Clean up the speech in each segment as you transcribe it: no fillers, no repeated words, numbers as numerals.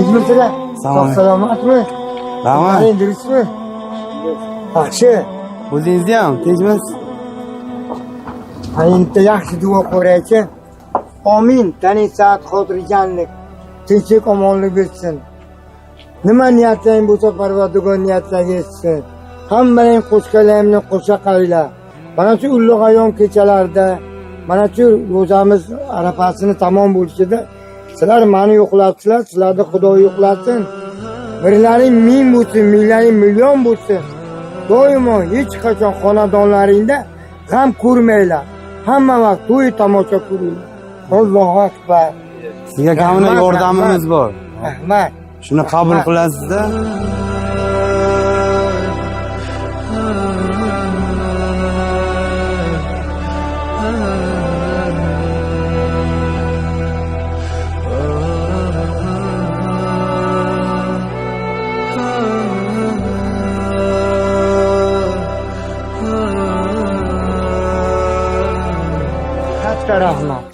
Tinchmi sizlar? Sog' salomatmi? Rahmat. Durustmi? Yaxshi. O'zingizni ham tinchmisiz? Hayotda yaxshi duo ko'raychi. Amin. Tani saat xotirjamlik, tinchlik, omonlik bersin. Nima niyatlaring bo'lsa Parvardigor niyatlarga yetsin. Hammaning qo'shganlarimni qo'sha qaylar. Mana shu ulug' ayyom kechalarida, mana shu ro'zamiz arafasini tamom bo'lishida sizlar meni yo'qlatsizlar, sizlarni Xudo yo'qlatsin. Birlaring ming bo'lsin, minglaring million bo'lsin. Doimo hech qachon xonadonlaringda g'am ko'rmanglar. Hamma vaqt to'y tomosha ko'ringlar. Allohu akbar. Sizga kamina yordamimiz bor. Rahmat. Shuni qabul qilasizda?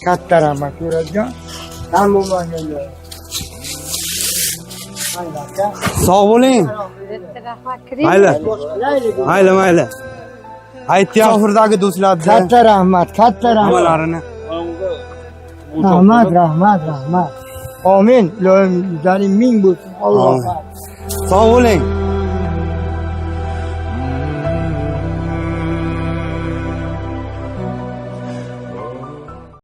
Katta rahmat To'rajon. Ham bo'lmaganlar. Sog' bo'ling. Mayli. Mayli. Aytdi oxirdagi do'stlarga Katta rahmat. Hamalarini. Rahmat. Amin. Ilohim yuzaring ming bo'lsin. Alloh. Sog' bo'ling.